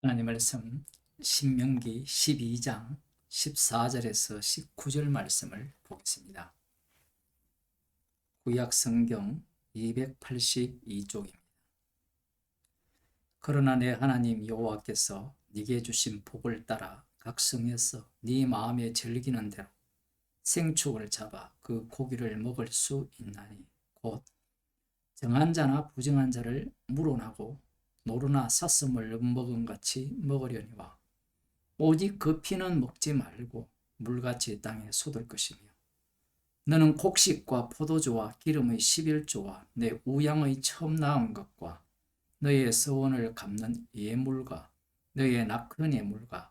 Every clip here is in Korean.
하나님 말씀 신명기 12장 14절에서 19절 말씀을 보겠습니다. 구약 성경 282쪽입니다. 그러나 내 하나님 여호와께서 네게 주신 복을 따라 각 성에서 네 마음에 즐기는 대로 생축을 잡아 그 고기를 먹을 수 있나니 곧 정한 자나 부정한 자를 물어나고 노루나 사슴을 먹은 같이 먹으려니와 오직 그 피는 먹지 말고 물같이 땅에 쏟을 것이며 너는 곡식과 포도주와 기름의 11조와 내 우양의 처음 낳은 것과 너의 서원을 갚는 예물과 너의 낙헌 예물과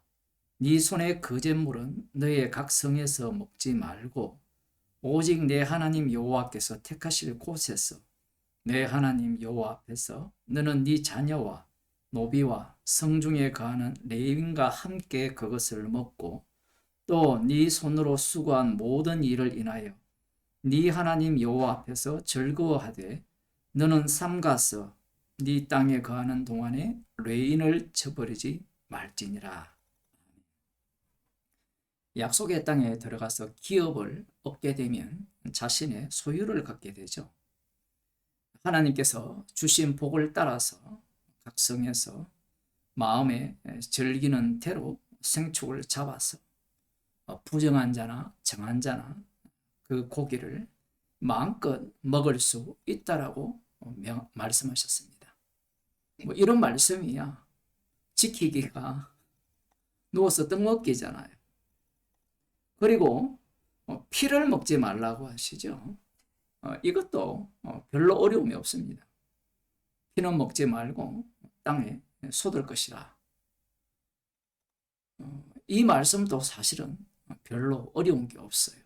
네 손의 거짓물은 너의 각 성에서 먹지 말고 오직 내 하나님 여호와께서 택하실 곳에서 내 하나님 여호와 앞에서 너는 네 자녀와 노비와 성중에 거하는 레위인과 함께 그것을 먹고 또 네 손으로 수고한 모든 일을 인하여 네 하나님 여호와 앞에서 즐거워하되 너는 삼가서 네 땅에 거하는 동안에 레인을 쳐버리지 말지니라. 약속의 땅에 들어가서 기업을 얻게 되면 자신의 소유를 갖게 되죠. 하나님께서 주신 복을 따라서 각 성에서 마음에 즐기는 대로 생축을 잡아서 부정한 자나 정한 자나 그 고기를 마음껏 먹을 수 있다라고 말씀하셨습니다. 뭐 이런 말씀이야 지키기가 누워서 떡 먹기잖아요. 그리고 피를 먹지 말라고 하시죠. 이것도 별로 어려움이 없습니다. 피는 먹지 말고 땅에 쏟을 것이라. 이 말씀도 사실은 별로 어려운 게 없어요.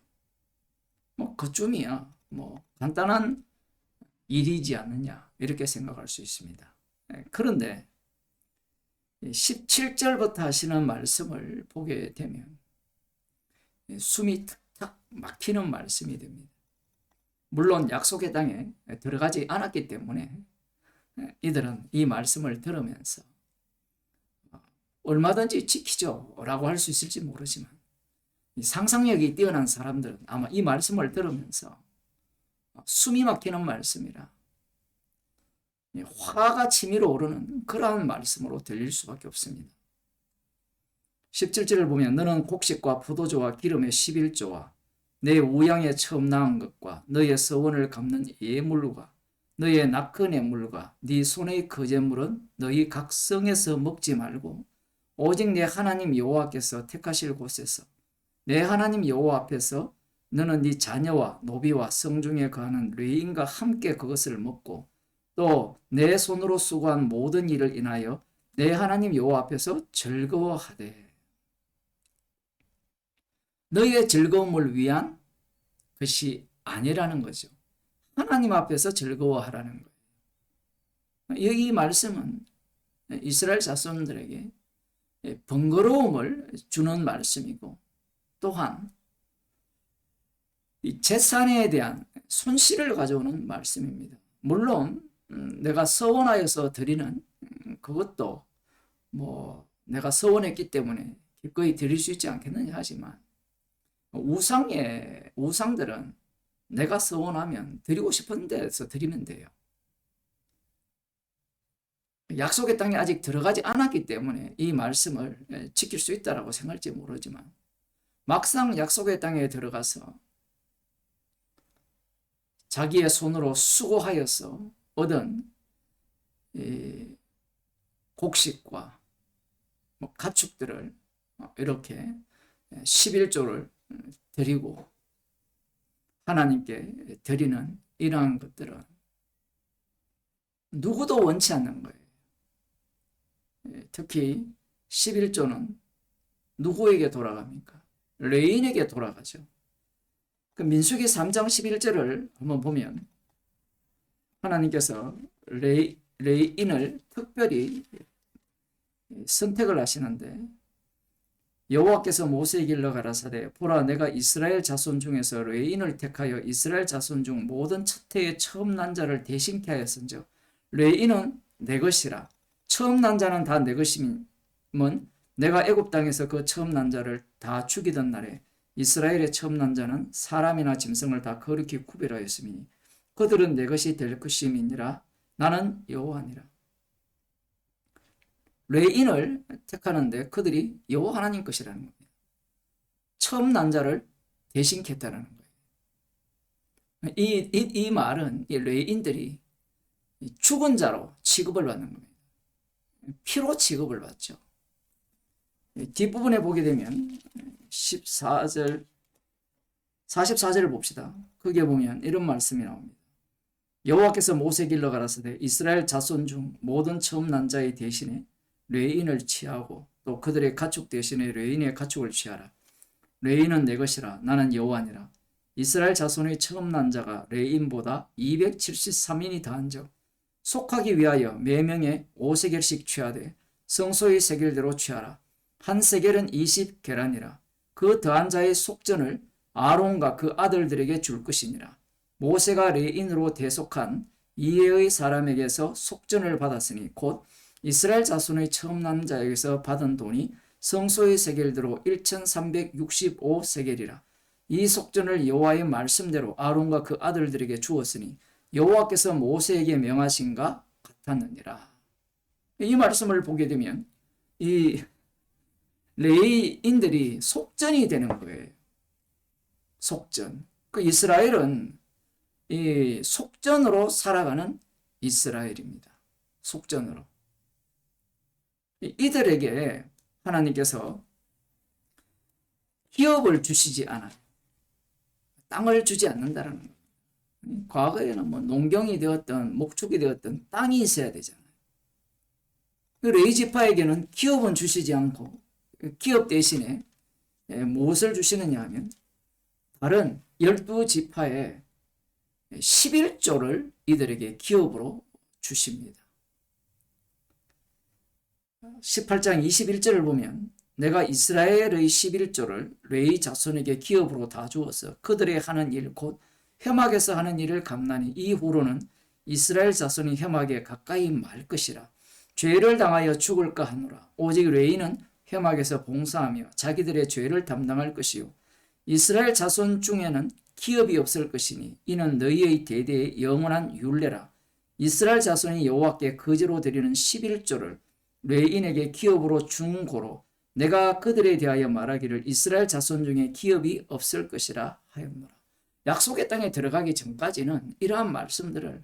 뭐 그쯤이야 뭐 간단한 일이지 않느냐 이렇게 생각할 수 있습니다. 그런데 17절부터 하시는 말씀을 보게 되면 숨이 탁탁 막히는 말씀이 됩니다. 물론 약속의 땅에 들어가지 않았기 때문에 이들은 이 말씀을 들으면서 얼마든지 지키죠 라고 할 수 있을지 모르지만 상상력이 뛰어난 사람들은 아마 이 말씀을 들으면서 숨이 막히는 말씀이라 화가 치밀어 오르는 그러한 말씀으로 들릴 수밖에 없습니다. 17절을 보면 너는 곡식과 포도주와 기름의 11조와 내 우양에 처음 낳은 것과 너의 서원을 갚는 예물과 너의 낙헌 예물과 네 손의 거제물은 너희 각 성에서 먹지 말고 오직 내 하나님 여호와께서 택하실 곳에서 내 하나님 여호와 앞에서 너는 네 자녀와 노비와 성중에 거하는 레인과 함께 그것을 먹고 또 내 손으로 수고한 모든 일을 인하여 내 하나님 여호와 앞에서 즐거워하되 너희의 즐거움을 위한 것이 아니라는 거죠. 하나님 앞에서 즐거워하라는 거예요. 여기 말씀은 이스라엘 자손들에게 번거로움을 주는 말씀이고 또한 재산에 대한 손실을 가져오는 말씀입니다. 물론 내가 서원하여서 드리는 그것도 뭐 내가 서원했기 때문에 기꺼이 드릴 수 있지 않겠느냐 하지만 우상들은 내가 서원하면 드리고 싶은 데서 드리면 돼요. 약속의 땅에 아직 들어가지 않았기 때문에 이 말씀을 지킬 수 있다라고 생각할지 모르지만 막상 약속의 땅에 들어가서 자기의 손으로 수고하여서 얻은 곡식과 가축들을 이렇게 11조를 드리고 하나님께 드리는 이러한 것들은 누구도 원치 않는 거예요. 특히 11조는 누구에게 돌아갑니까? 레인에게 돌아가죠. 그 민수기 3장 11절을 한번 보면 하나님께서 레인을 특별히 선택을 하시는데 여호와께서 모세에게 일러 가라사대 보라 내가 이스라엘 자손 중에서 레인을 택하여 이스라엘 자손 중 모든 첫 해에 처음 난 자를 대신케 하였은즉 레인은 내 것이라 처음 난 자는 다 내 것이니 내가 애굽 땅에서 그 처음 난 자를 다 죽이던 날에 이스라엘의 처음 난 자는 사람이나 짐승을 다 거룩히 구별하였으니 그들은 내 것이 될 것임이니라. 나는 여호와니라. 레인을 택하는데 그들이 여호와 하나님 것이라는 겁니다. 처음 난 자를 대신했다는 거예요. 이 말은 이 레인들이 죽은 자로 취급을 받는 겁니다. 피로 취급을 받죠. 뒷부분에 보게 되면 14절, 44절을 봅시다. 거기에 보면 이런 말씀이 나옵니다. 여호와께서 모세에게 일러 가라사대 이스라엘 자손 중 모든 처음 난 자의 대신에 레인을 취하고 또 그들의 가축 대신에 레인의 가축을 취하라. 레인은 내 것이라. 나는 여호와니라. 이스라엘 자손의 처음 난 자가 레인보다 273인이 더한즉 속하기 위하여 매명에 5세겔씩 취하되 성소의 세겔대로 취하라. 한 세겔은 20계란이라. 그 더한 자의 속전을 아론과 그 아들들에게 줄 것이니라. 모세가 레인으로 대속한 이해의 사람에게서 속전을 받았으니 곧 이스라엘 자손의 처음 난 자에게서 받은 돈이 성소의 세겔대로 1365세겔이라. 이 속전을 여호와의 말씀대로 아론과 그 아들들에게 주었으니 여호와께서 모세에게 명하신가 같았느니라. 이 말씀을 보게 되면 이 레위인들이 속전이 되는 거예요. 속전. 그 이스라엘은 이 속전으로 살아가는 이스라엘입니다. 속전으로. 이들에게 하나님께서 기업을 주시지 않아요. 땅을 주지 않는다는 거예요. 과거에는 뭐 농경이 되었던 목축이 되었던 땅이 있어야 되잖아요. 레위 지파에게는 기업은 주시지 않고 기업 대신에 무엇을 주시느냐 하면 다른 12지파의 11조를 이들에게 기업으로 주십니다. 18장 21절을 보면 내가 이스라엘의 11조를 레위 자손에게 기업으로 다 주어서 그들의 하는 일 곧 회막에서 하는 일을 감나니 이후로는 이스라엘 자손이 회막에 가까이 말 것이라. 죄를 당하여 죽을까 하노라. 오직 레위는 회막에서 봉사하며 자기들의 죄를 담당할 것이요 이스라엘 자손 중에는 기업이 없을 것이니 이는 너희의 대대의 영원한 율례라. 이스라엘 자손이 여호와께 거제로 드리는 11조를 레인에게 기업으로 준 고로 내가 그들에 대하여 말하기를 이스라엘 자손 중에 기업이 없을 것이라 하였노라. 약속의 땅에 들어가기 전까지는 이러한 말씀들을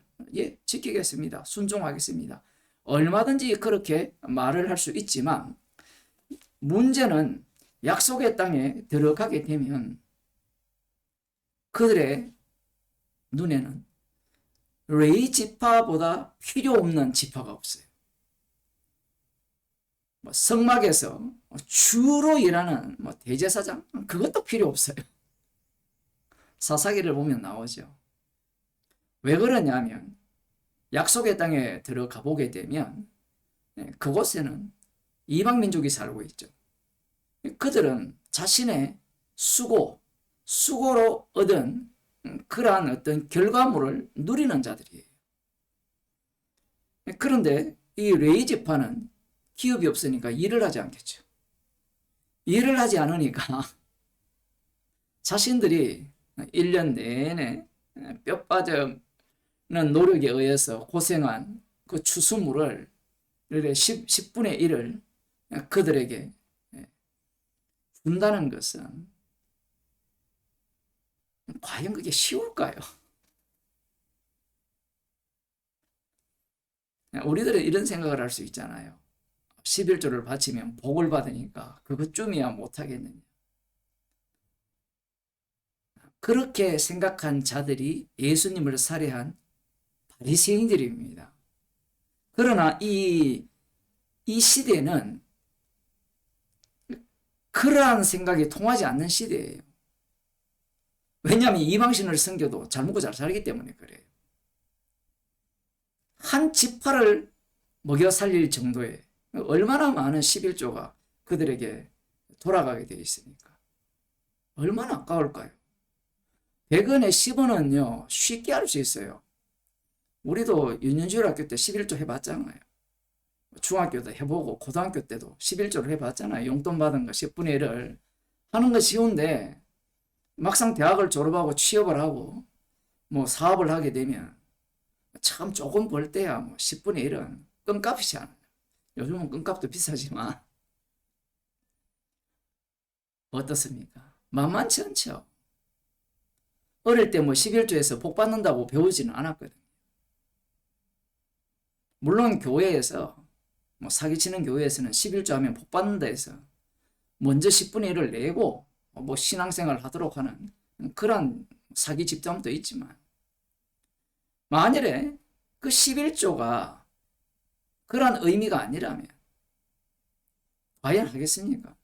지키겠습니다. 순종하겠습니다. 얼마든지 그렇게 말을 할 수 있지만 문제는 약속의 땅에 들어가게 되면 그들의 눈에는 레위 지파보다 필요 없는 지파가 없어요. 성막에서 주로 일하는 대제사장 그것도 필요 없어요. 사사기를 보면 나오죠. 왜 그러냐면 약속의 땅에 들어가 보게 되면 그곳에는 이방 민족이 살고 있죠. 그들은 자신의 수고로 얻은 그러한 어떤 결과물을 누리는 자들이에요. 그런데 이 레위 지파는 기업이 없으니까 일을 하지 않겠죠. 일을 하지 않으니까 자신들이 1년 내내 뼈 빠지는 노력에 의해서 고생한 그 추수물을 10분의 1을 그들에게 준다는 것은 과연 그게 쉬울까요? 우리들은 이런 생각을 할 수 있잖아요. 11조를 바치면 복을 받으니까 그것쯤이야 못하겠느냐. 그렇게 생각한 자들이 예수님을 살해한 바리새인들입니다. 그러나 이 시대는 그러한 생각이 통하지 않는 시대예요. 왜냐하면 이방신을 섬겨도 잘 먹고 잘 살기 때문에 그래요. 한 지파를 먹여 살릴 정도의 얼마나 많은 11조가 그들에게 돌아가게 되어 있으니까 얼마나 아까울까요? 100원에 10원은요 쉽게 할 수 있어요. 우리도 유년주일 학교 때 11조 해봤잖아요. 중학교도 해보고 고등학교 때도 11조를 해봤잖아요. 용돈 받은 거 10분의 1을 하는 거 쉬운데 막상 대학을 졸업하고 취업을 하고 뭐 사업을 하게 되면 참 조금 벌 때야 뭐 10분의 1은 껌값이지 않아요. 요즘은 껌값도 비싸지만 어떻습니까? 만만치 않죠. 어릴 때 뭐 11조에서 복 받는다고 배우지는 않았거든요. 물론 교회에서 뭐 사기치는 교회에서는 11조 하면 복 받는다 해서 먼저 10분의 1을 내고 뭐 신앙생활 하도록 하는 그런 사기 집단도 있지만 만일에 그 11조가 그런 의미가 아니라면 과연 하겠습니까?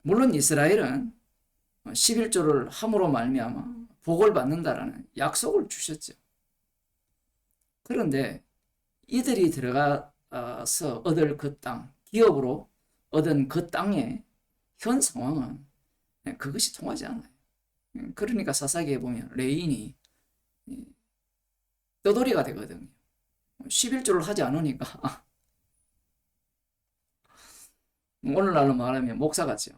물론 이스라엘은 11조를 함으로 말미암아 복을 받는다라는 약속을 주셨죠. 그런데 이들이 들어가서 얻을 그 땅, 기업으로 얻은 그 땅의 현 상황은 그것이 통하지 않아요. 그러니까 사사기에 보면 레인이 떠돌이가 되거든요. 11조를 하지 않으니까 오늘날로 말하면 목사 같죠.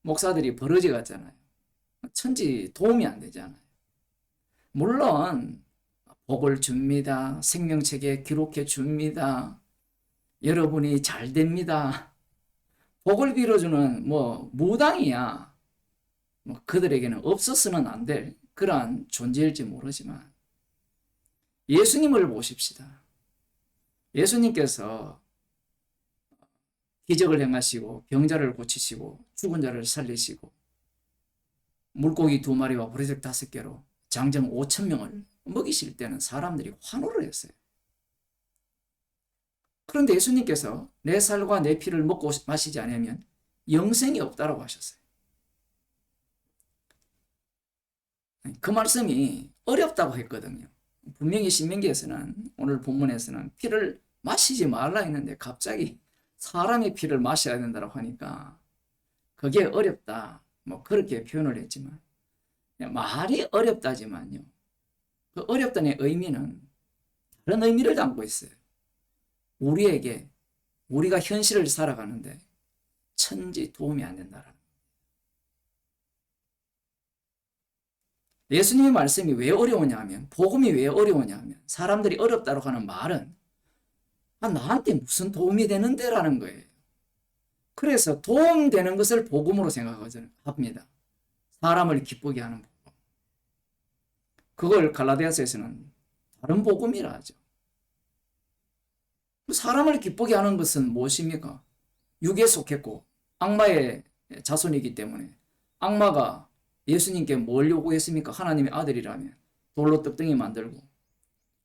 목사들이 버러지 같잖아요. 천지 도움이 안 되잖아요. 물론 복을 줍니다. 생명책에 기록해 줍니다. 여러분이 잘 됩니다. 복을 빌어주는 뭐 무당이야. 뭐 그들에게는 없어서는 안 될 그러한 존재일지 모르지만 예수님을 보십시다. 예수님께서 기적을 행하시고 병자를 고치시고 죽은 자를 살리시고 물고기 2마리와 보리색 5개로 장정 5,000명을 먹이실 때는 사람들이 환호를 했어요. 그런데 예수님께서 내 살과 내 피를 먹고 마시지 않으면 영생이 없다고 하셨어요. 그 말씀이 어렵다고 했거든요. 분명히 신명기에서는 오늘 본문에서는 피를 마시지 말라 했는데 갑자기 사람의 피를 마셔야 된다고 하니까 그게 어렵다. 뭐 그렇게 표현을 했지만 말이 어렵다지만요. 그 어렵다는 의미는 다른 의미를 담고 있어요. 우리에게 우리가 현실을 살아가는데 천지 도움이 안 된다라는. 예수님의 말씀이 왜 어려우냐 하면 복음이 왜 어려우냐 하면 사람들이 어렵다고 하는 말은 나한테 무슨 도움이 되는데 라는 거예요. 그래서 도움되는 것을 복음으로 생각합니다. 사람을 기쁘게 하는 복음. 그걸 갈라디아서에서는 다른 복음이라 하죠. 사람을 기쁘게 하는 것은 무엇입니까? 육에 속했고 악마의 자손이기 때문에 악마가 예수님께 뭘 요구했습니까? 하나님의 아들이라면 돌로 떡덩이 만들고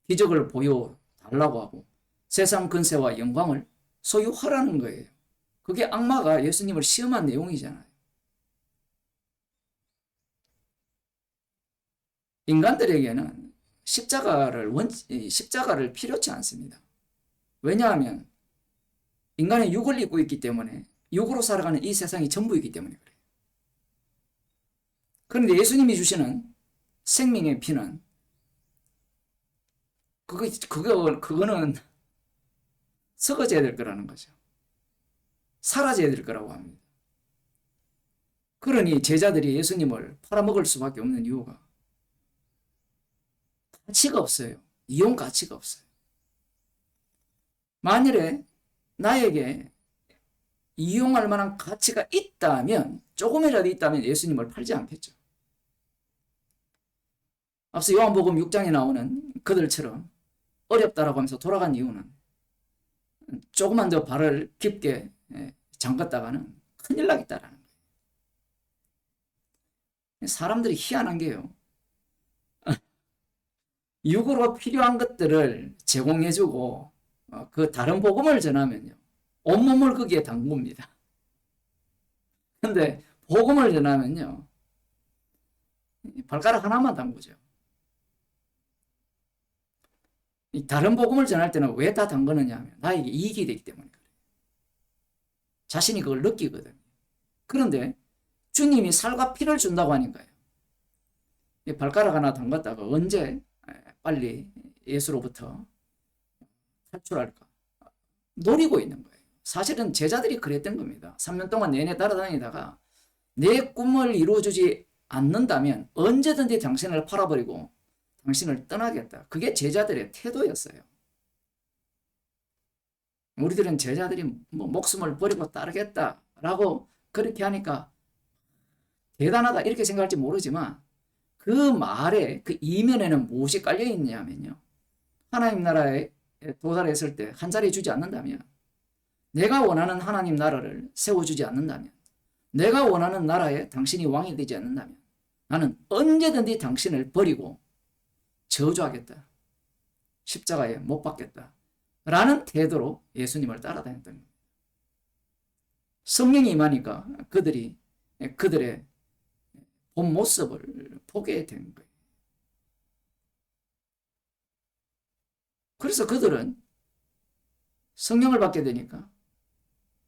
기적을 보여달라고 하고 세상 근세와 영광을 소유하라는 거예요. 그게 악마가 예수님을 시험한 내용이잖아요. 인간들에게는 십자가를 필요치 않습니다. 왜냐하면 인간의 육을 입고 있기 때문에 육으로 살아가는 이 세상이 전부이기 때문에 그래요. 그런데 예수님이 주시는 생명의 피는 그거는 썩어져야 될 거라는 거죠. 사라져야 될 거라고 합니다. 그러니 제자들이 예수님을 팔아먹을 수밖에 없는 이유가 가치가 없어요. 이용 가치가 없어요. 만일에 나에게 이용할 만한 가치가 있다면 조금이라도 있다면 예수님을 팔지 않겠죠. 앞서 요한복음 6장에 나오는 그들처럼 어렵다라고 하면서 돌아간 이유는 조금만 더 발을 깊게 잠갔다가는 큰일 나겠다라는 거예요. 사람들이 희한한 게요. 육으로 필요한 것들을 제공해주고 그 다른 복음을 전하면요. 온몸을 거기에 담굽니다. 근데 복음을 전하면요. 발가락 하나만 담그죠. 다른 복음을 전할 때는 왜 다 담그느냐 하면 나에게 이익이 되기 때문에 그래요. 자신이 그걸 느끼거든요. 그런데 주님이 살과 피를 준다고 하니까요. 발가락 하나 담갔다가 언제 빨리 예수로부터 탈출할까 노리고 있는 거예요. 사실은 제자들이 그랬던 겁니다. 3년 동안 내내 따라다니다가 내 꿈을 이루어주지 않는다면 언제든지 당신을 팔아버리고 당신을 떠나겠다. 그게 제자들의 태도였어요. 우리들은 제자들이 뭐 목숨을 버리고 따르겠다라고 그렇게 하니까 대단하다 이렇게 생각할지 모르지만 그 말에 그 이면에는 무엇이 깔려 있냐면요. 하나님 나라에 도달했을 때 한 자리 주지 않는다면, 내가 원하는 하나님 나라를 세워주지 않는다면, 내가 원하는 나라에 당신이 왕이 되지 않는다면 나는 언제든지 당신을 버리고 저주하겠다. 십자가에 못 박겠다. 라는 태도로 예수님을 따라다녔던 겁니다. 성령이 임하니까 그들이 그들의 본 모습을 보게 된 거예요. 그래서 그들은 성령을 받게 되니까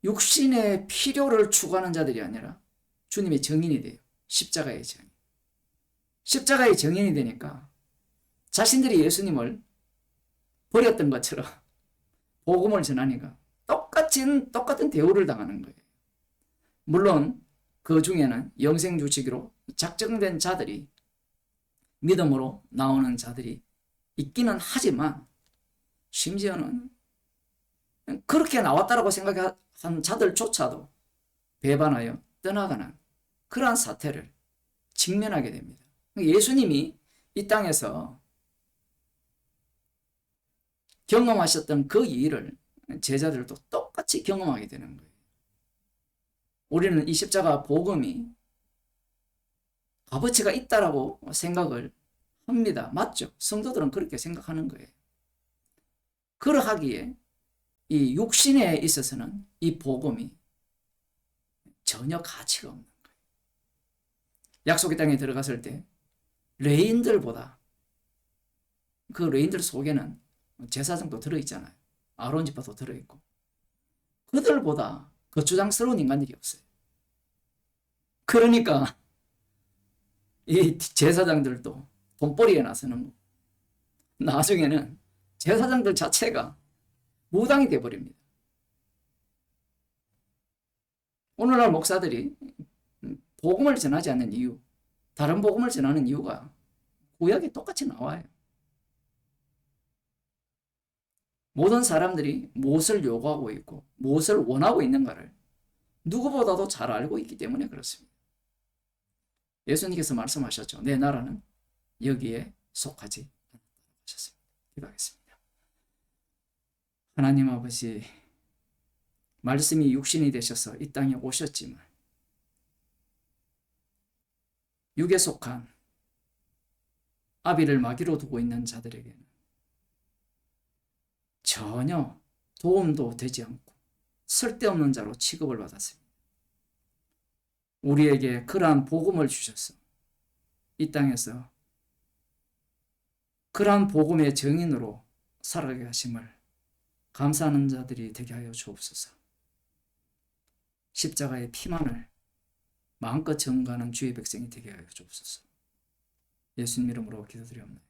육신의 필요를 추구하는 자들이 아니라 주님의 증인이 돼요. 십자가의 증인. 십자가의 증인이 되니까 자신들이 예수님을 버렸던 것처럼 복음을 전하니까 똑같은 대우를 당하는 거예요. 물론 그 중에는 영생 주치기로 작정된 자들이, 믿음으로 나오는 자들이 있기는 하지만, 심지어는 그렇게 나왔다라고 생각한 자들조차도 배반하여 떠나가는 그러한 사태를 직면하게 됩니다. 예수님이 이 땅에서 경험하셨던 그 일을 제자들도 똑같이 경험하게 되는 거예요. 우리는 이 십자가 복음이 값어치가 있다라고 생각을 합니다. 맞죠? 성도들은 그렇게 생각하는 거예요. 그러하기에 이 육신에 있어서는 이 복음이 전혀 가치가 없는 거예요. 약속의 땅에 들어갔을 때 레인들보다, 그 레인들 속에는 제사장도 들어있잖아요. 아론 지파도 들어있고, 그들보다 거추장스러운 인간들이 없어요. 그러니까 이 제사장들도 돈벌이에 나서는 거고, 나중에는 제사장들 자체가 무당이 되어버립니다. 오늘날 목사들이 복음을 전하지 않는 이유, 다른 복음을 전하는 이유가 구약에 똑같이 나와요. 모든 사람들이 무엇을 요구하고 있고 무엇을 원하고 있는가를 누구보다도 잘 알고 있기 때문에 그렇습니다. 예수님께서 말씀하셨죠. 내 나라는 여기에 속하지 않는다고 하셨습니다. 기도하겠습니다. 하나님 아버지, 말씀이 육신이 되셔서 이 땅에 오셨지만 육에 속한 아비를 마귀로 두고 있는 자들에게는 전혀 도움도 되지 않고 쓸데없는 자로 취급을 받았습니다. 우리에게 그러한 복음을 주셔서 이 땅에서 그러한 복음의 증인으로 살아가게 하심을 감사하는 자들이 되게 하여 주옵소서. 십자가의 피만을 마음껏 증거하는 주의 백성이 되게 하여 주옵소서. 예수님 이름으로 기도드리옵나이다.